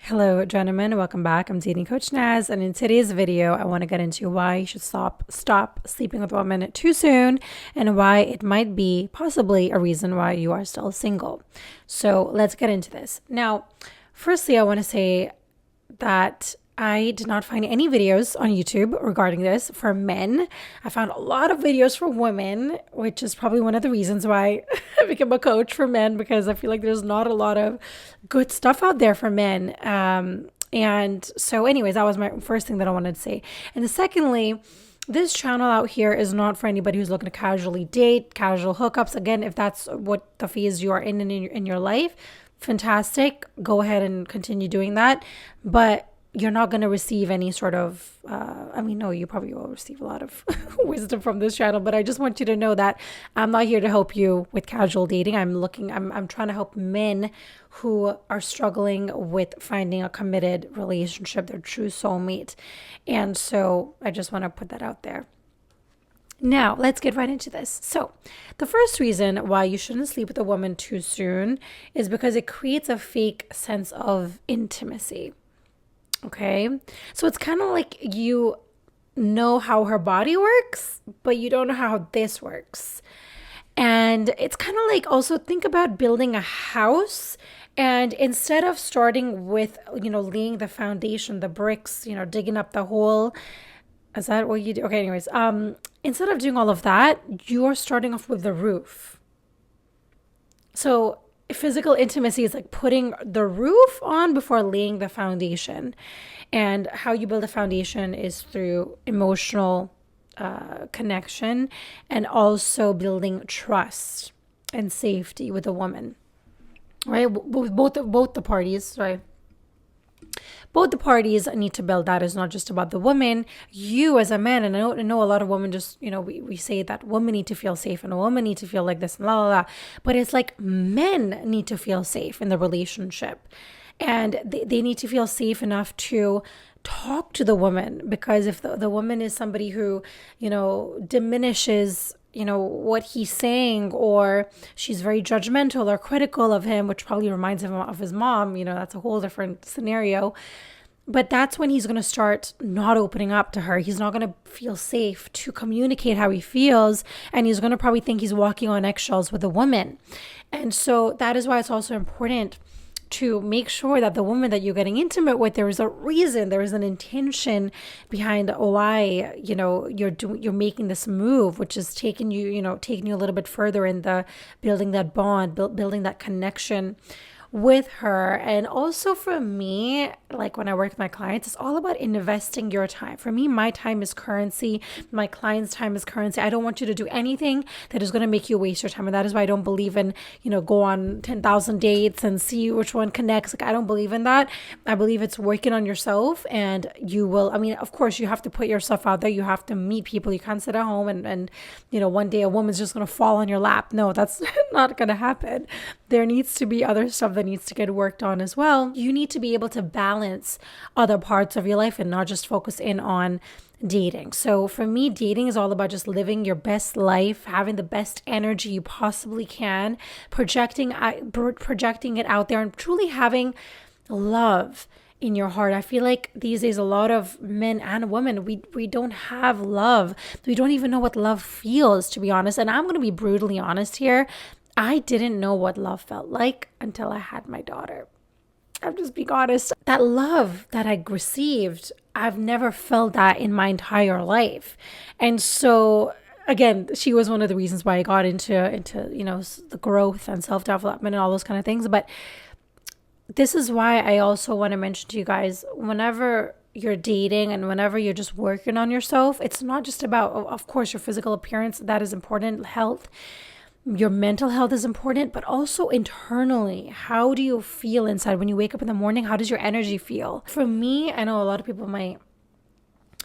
Hello, gentlemen. Welcome back. I'm dating coach Naz, and in today's video, I want to get into why you should stop sleeping with women too soon, and why it might be possibly a reason why you are still single. So let's get into this. Now, firstly, I want to say that I did not find any videos on YouTube regarding this for men. I found a lot of videos for women, which is probably one of the reasons why I became a coach for men, because I feel like there's not a lot of good stuff out there for men. And so anyways, that was my first thing that I wanted to say. And secondly, this channel out here is not for anybody who's looking to casually date, casual hookups. Again, if that's what the phase you are in your life, fantastic. Go ahead and continue doing that. But you're not going to receive any sort of, no, you probably will receive a lot of wisdom from this channel, but I just want you to know that I'm not here to help you with casual dating. I'm trying to help men who are struggling with finding a committed relationship, their true soulmate. And so I just want to put that out there. Now, let's get right into this. So, the first reason why you shouldn't sleep with a woman too soon is because it creates a fake sense of intimacy. Okay, so it's kind of like you know how her body works, but you don't know how this works. And it's kind of like, also think about building a house, and instead of starting with, laying the foundation, the bricks, digging up the hole. Is that what you do? Okay, anyways, instead of doing all of that, you're starting off with the roof. So physical intimacy is like putting the roof on before laying the foundation. And how you build a foundation is through emotional connection, and also building trust and safety with a woman, right? Both the parties, right? Both the parties need to build that. It's not just about the woman. You as a man, and I know a lot of women just, we say that women need to feel safe and a woman need to feel like this and la la la. But it's like men need to feel safe in the relationship. And they need to feel safe enough to talk to the woman, because if the woman is somebody who, diminishes what he's saying, or she's very judgmental or critical of him, which probably reminds him of his mom, that's a whole different scenario. But that's when he's going to start not opening up to her. He's not going to feel safe to communicate how he feels, and he's going to probably think he's walking on eggshells with a woman. And so that is why it's also important to make sure that the woman that you're getting intimate with, there is a reason, there is an intention behind why, you're making this move, which is taking you a little bit further in the building that bond, building that connection with her. And also for me, like when I work with my clients, it's all about investing your time. For me, my time is currency. My client's time is currency. I don't want you to do anything that is going to make you waste your time. And that is why I don't believe in, go on 10,000 dates and see which one connects. Like, I don't believe in that. I believe it's working on yourself, and you will, of course you have to put yourself out there. You have to meet people. You can't sit at home and one day a woman's just going to fall on your lap. No, that's not going to happen. There needs to be other stuff that needs to get worked on as well. You need to be able to balance other parts of your life and not just focus in on dating. So for me, dating is all about just living your best life, having the best energy you possibly can, projecting it out there, and truly having love in your heart. I feel like these days a lot of men and women, we don't have love. We don't even know what love feels, to be honest. And I'm going to be brutally honest here. I didn't know what love felt like until I had my daughter. I'm just being honest. That love that I received, I've never felt that in my entire life. And so again, she was one of the reasons why I got into the growth and self-development and all those kind of things. But this is why I also want to mention to you guys, whenever you're dating and whenever you're just working on yourself, it's not just about, of course, your physical appearance. That is important. Health. Your mental health is important, but also internally. How do you feel inside when you wake up in the morning? How does your energy feel? For me, I know a lot of people might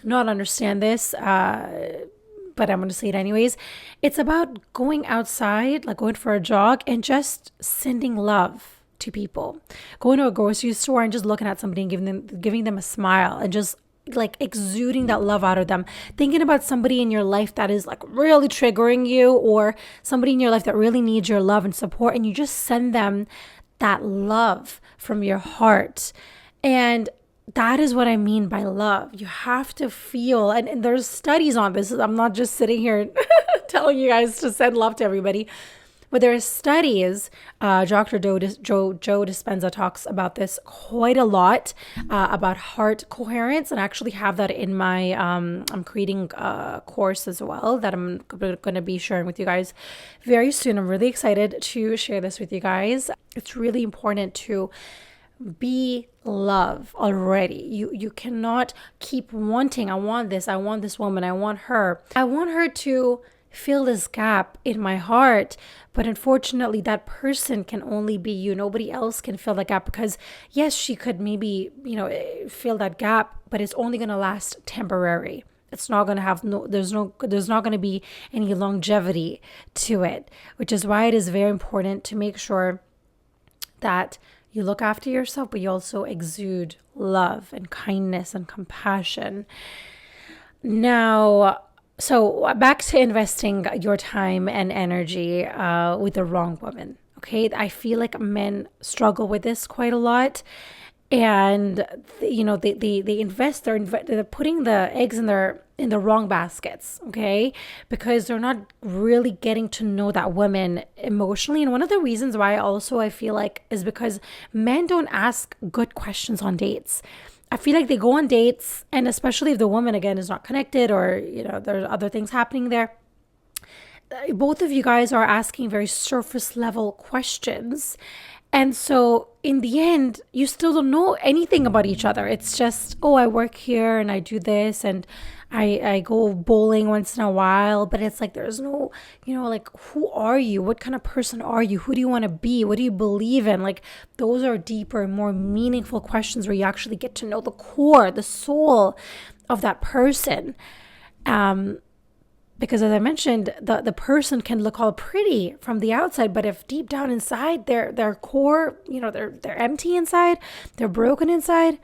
not understand this, but I'm going to say it anyways. It's about going outside, like going for a jog, and just sending love to people. Going to a grocery store and just looking at somebody and giving them a smile, and just like exuding that love out of them. Thinking about somebody in your life that is like really triggering you, or somebody in your life that really needs your love and support, and you just send them that love from your heart. And that is what I mean by love. You have to feel, and there's studies on this. I'm not just sitting here telling you guys to send love to everybody, but there are studies. Dr. Joe Dispenza talks about this quite a lot, about heart coherence, and I actually have that in my, I'm creating a course as well that I'm going to be sharing with you guys very soon. I'm really excited to share this with you guys. It's really important to be love already. You cannot keep wanting, I want this woman, I want her to fill this gap in my heart. But unfortunately, that person can only be you. Nobody else can fill that gap, because yes, she could maybe, fill that gap, but it's only going to last temporary. It's not going to have there's not going to be any longevity to it, which is why it is very important to make sure that you look after yourself, but you also exude love and kindness and compassion. Now, so back to investing your time and energy with the wrong woman. Okay, I feel like men struggle with this quite a lot, and they invest. They're putting the eggs in the wrong baskets. Okay, because they're not really getting to know that woman emotionally. And one of the reasons why also I feel like is because men don't ask good questions on dates. I feel like they go on dates, and especially if the woman again is not connected, or there's other things happening there, both of you guys are asking very surface level questions. And so in the end, you still don't know anything about each other. It's just, oh, I work here and I do this, and I go bowling once in a while. But it's like, there's no, like, who are you? What kind of person are you? Who do you want to be? What do you believe in? Like, those are deeper, more meaningful questions where you actually get to know the core, the soul of that person. Because as I mentioned, the person can look all pretty from the outside, but if deep down inside, their core, they're empty inside, they're broken inside,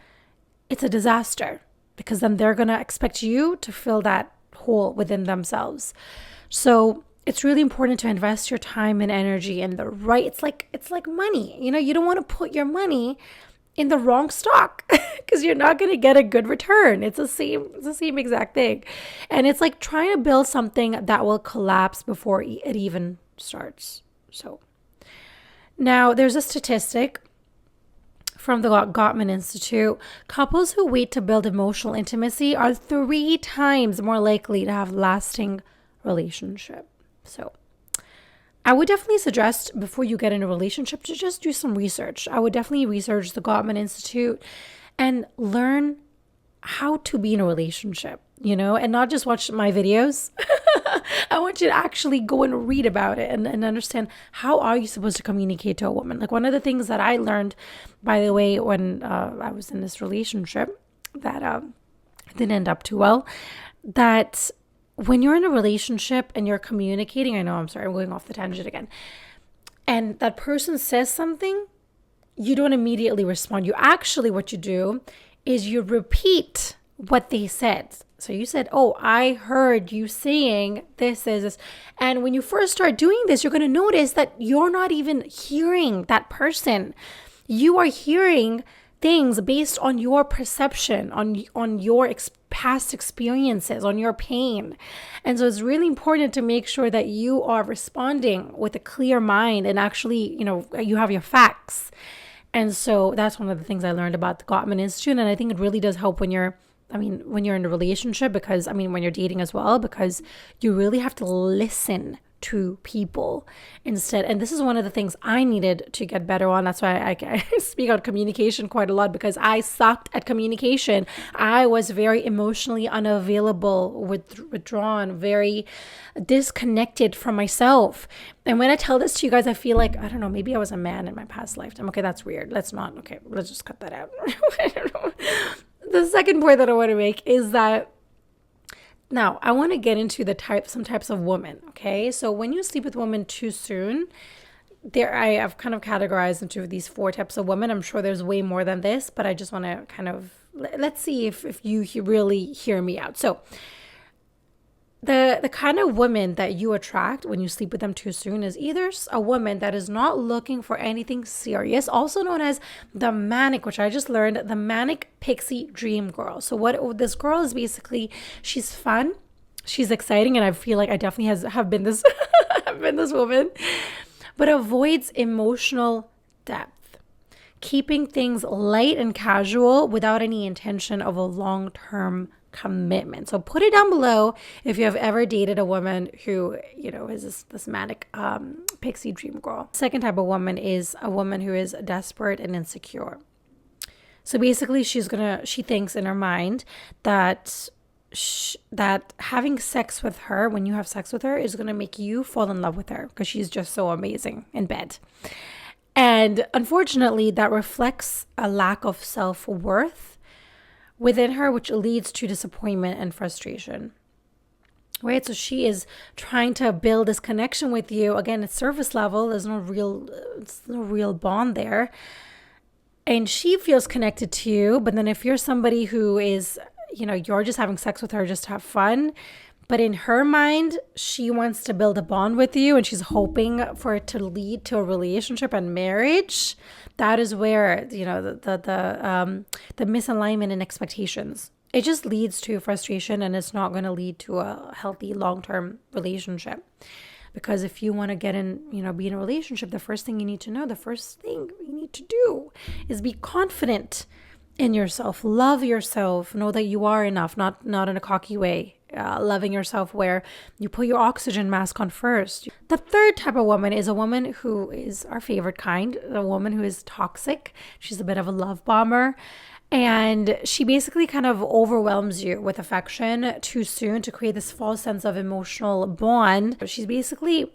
it's a disaster, because then they're going to expect you to fill that hole within themselves. So it's really important to invest your time and energy in the right, it's like money. You don't want to put your money in the wrong stock, because you're not going to get a good return. It's the same exact thing. And it's like trying to build something that will collapse before it even starts. So now there's a statistic from the Gottman Institute. Couples who wait to build emotional intimacy are 3 times more likely to have lasting relationship. So I would definitely suggest, before you get in a relationship, to just do some research. I would definitely research the Gottman Institute and learn how to be in a relationship, and not just watch my videos. I want you to actually go and read about it and understand, how are you supposed to communicate to a woman? Like, one of the things that I learned, by the way, when I was in this relationship that didn't end up too well, that when you're in a relationship and you're communicating, I'm going off the tangent again, and that person says something, you don't immediately respond. What you do is you repeat what they said. So you said, oh, I heard you saying this is this. And when you first start doing this, you're going to notice that you're not even hearing that person. You are hearing things based on your perception, on your past experiences, on your pain. And so it's really important to make sure that you are responding with a clear mind, and actually, you have your facts. And so that's one of the things I learned about the Gottman Institute. And I think it really does help when you're in a relationship, because when you're dating as well, because you really have to listen to people instead. And this is one of the things I needed to get better on. That's why I speak on communication quite a lot, because I sucked at communication. I was very emotionally unavailable, withdrawn, very disconnected from myself. And when I tell this to you guys, I feel like, I don't know, maybe I was a man in my past lifetime. Okay, that's weird. Let's just cut that out. I don't know. The second point that I want to make is that, now, I want to get into some types of women, okay? So when you sleep with women too soon, I have kind of categorized into these 4 types of women. I'm sure there's way more than this, but I just want to kind of, let's see if you really hear me out. So The kind of woman that you attract when you sleep with them too soon is either a woman that is not looking for anything serious, also known as the manic, which I just learned, the manic pixie dream girl. So what this girl is basically, she's fun, she's exciting, and I feel like I definitely have been this have been this woman, but avoids emotional depth, keeping things light and casual without any intention of a long-term commitment. So put it down below if you have ever dated a woman who, is this manic pixie dream girl. Second type of woman is a woman who is desperate and insecure. So basically she thinks in her mind that that having sex with her, when you have sex with her, is going to make you fall in love with her because she's just so amazing in bed. And unfortunately, that reflects a lack of self-worth within her, which leads to disappointment and frustration. Right? So she is trying to build this connection with you. Again, it's surface level. There's no real bond there. And she feels connected to you. But then if you're somebody who is, you're just having sex with her just to have fun, but in her mind, she wants to build a bond with you and she's hoping for it to lead to a relationship and marriage. That is where, the misalignment in expectations. It just leads to frustration, and it's not going to lead to a healthy long-term relationship. Because if you want to get in, be in a relationship, the first thing you need to do is be confident in yourself, love yourself, know that you are enough, not in a cocky way. Loving yourself where you put your oxygen mask on first. The third type of woman is a woman who is our favorite kind, a woman who is toxic. She's a bit of a love bomber. And she basically kind of overwhelms you with affection too soon to create this false sense of emotional bond. She's basically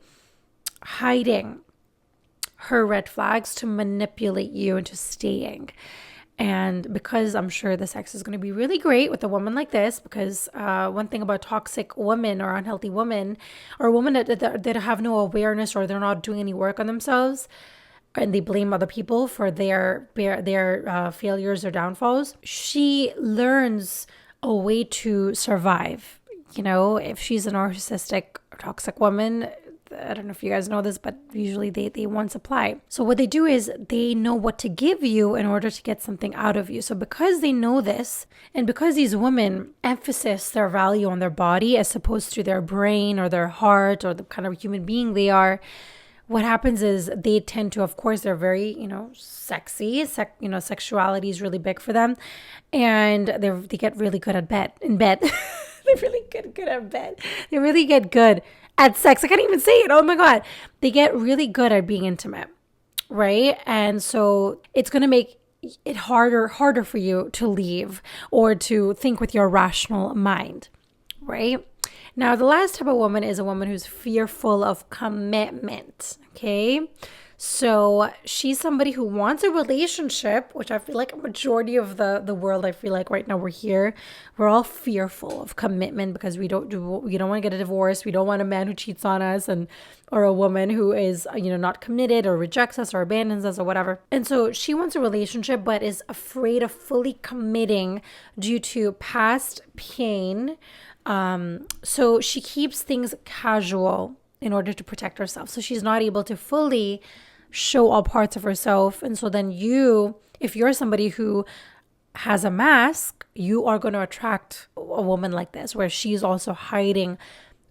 hiding her red flags to manipulate you into staying. And because I'm sure the sex is going to be really great with a woman like this, because one thing about toxic women or unhealthy women, or women that have no awareness or they're not doing any work on themselves, and they blame other people for their failures or downfalls, she learns a way to survive. If she's a narcissistic or toxic woman, I don't know if you guys know this, but usually they want supply. So what they do is they know what to give you in order to get something out of you. So because they know this, and because these women emphasize their value on their body as opposed to their brain or their heart or the kind of human being they are, what happens is they tend to, of course, they're very, sexy. Sexuality is really big for them. And they get really good at in bed. They're really good at bed. They really get good at sex. I can't even say it. Oh my God. They get really good at being intimate, right? And so it's going to make it harder for you to leave or to think with your rational mind, right? Now, the last type of woman is a woman who's fearful of commitment, okay? So she's somebody who wants a relationship, which I feel like a majority of the world, I feel like right now we're all fearful of commitment because we don't want to get a divorce. We don't want a man who cheats on us or a woman who is, not committed or rejects us or abandons us or whatever. And so she wants a relationship, but is afraid of fully committing due to past pain. So she keeps things casual in order to protect herself. So she's not able to fully show all parts of herself. And so then if you're somebody who has a mask, you are going to attract a woman like this, where she's also hiding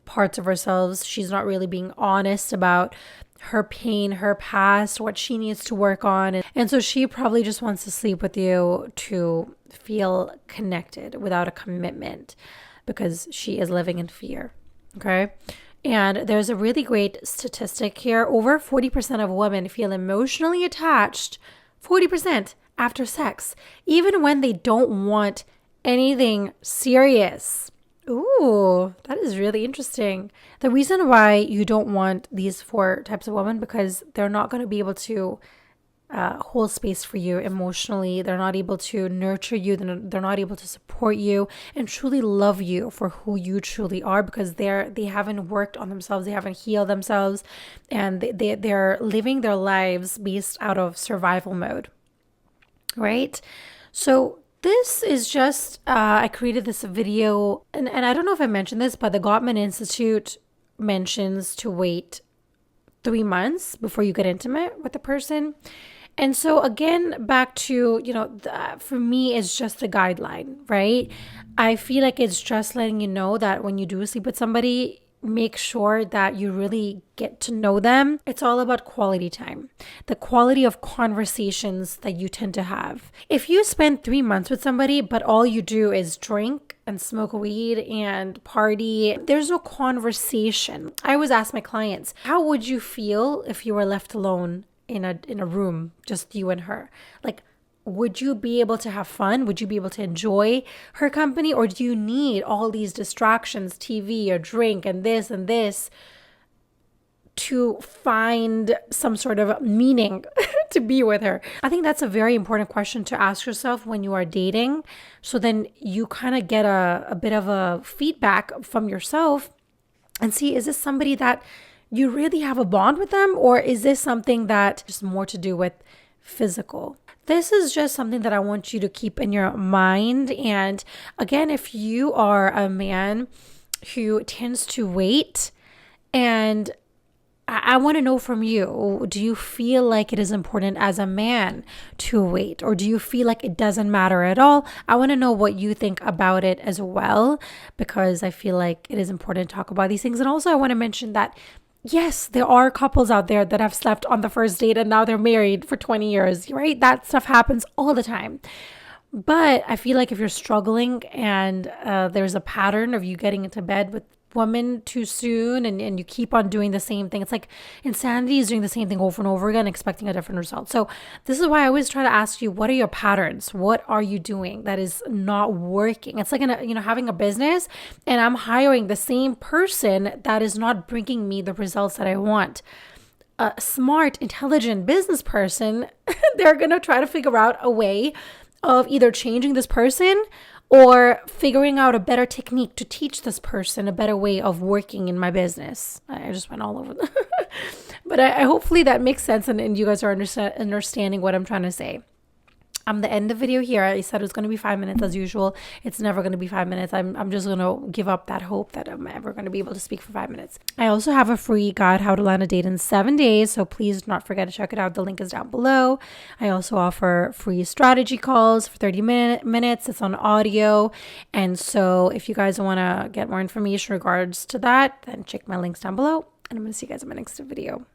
parts of herself. She's not really being honest about her pain, her past, what she needs to work on. And so she probably just wants to sleep with you to feel connected without a commitment because she is living in fear. Okay. And there's a really great statistic here. Over 40% of women feel emotionally attached, 40% after sex, even when they don't want anything serious. Ooh, that is really interesting. The reason why you don't want these 4 types of women, because they're not going to be able to hold space for you emotionally. They're not able to nurture you. They're not able to support you and truly love you for who you truly are, because they haven't worked on themselves. They haven't healed themselves, and they're living their lives based out of survival mode, right? So This is just, I created this video, and I don't know if I mentioned this, but the Gottman Institute mentions to wait 3 months before you get intimate with the person. And so again, back to, for me, it's just a guideline, right? I feel like it's just letting you know that when you do sleep with somebody, make sure that you really get to know them. It's all about quality time, the quality of conversations that you tend to have. If you spend 3 months with somebody, but all you do is drink and smoke weed and party, there's no conversation. I always ask my clients, how would you feel if you were left alone in a room, just you and her? Like, would you be able to have fun? Would you be able to enjoy her company? Or do you need all these distractions, TV or drink and this, to find some sort of meaning to be with her? I think that's a very important question to ask yourself when you are dating. So then you kind of get a bit of a feedback from yourself and see, is this somebody that you really have a bond with them? Or is this something that just more to do with physical? This is just something that I want you to keep in your mind. And again, if you are a man who tends to wait, and I want to know from you, do you feel like it is important as a man to wait? Or do you feel like it doesn't matter at all? I want to know what you think about it as well, because I feel like it is important to talk about these things. And also I want to mention that yes, there are couples out there that have slept on the first date and now they're married for 20 years, right? That stuff happens all the time. But I feel like if you're struggling and there's a pattern of you getting into bed with women too soon and you keep on doing the same thing, it's like insanity is doing the same thing over and over again, expecting a different result. So this is why I always try to ask you, what are your patterns? What are you doing that is not working? It's like, having a business and I'm hiring the same person that is not bringing me the results that I want. A smart, intelligent business person, they're going to try to figure out a way of either changing this person or figuring out a better technique to teach this person a better way of working in my business. I just went all over. But I hopefully that makes sense and you guys are understanding what I'm trying to say. The end of the video here, I said it was going to be 5 minutes as usual. It's never going to be 5 minutes. I'm just going to give up that hope that I'm ever going to be able to speak for 5 minutes. I also have a free guide, How to Land a Date in 7 Days. So please do not forget to check it out. The link is down below. I also offer free strategy calls for 30 minutes. It's on audio. And so if you guys want to get more information in regards to that, then check my links down below. And I'm going to see you guys in my next video.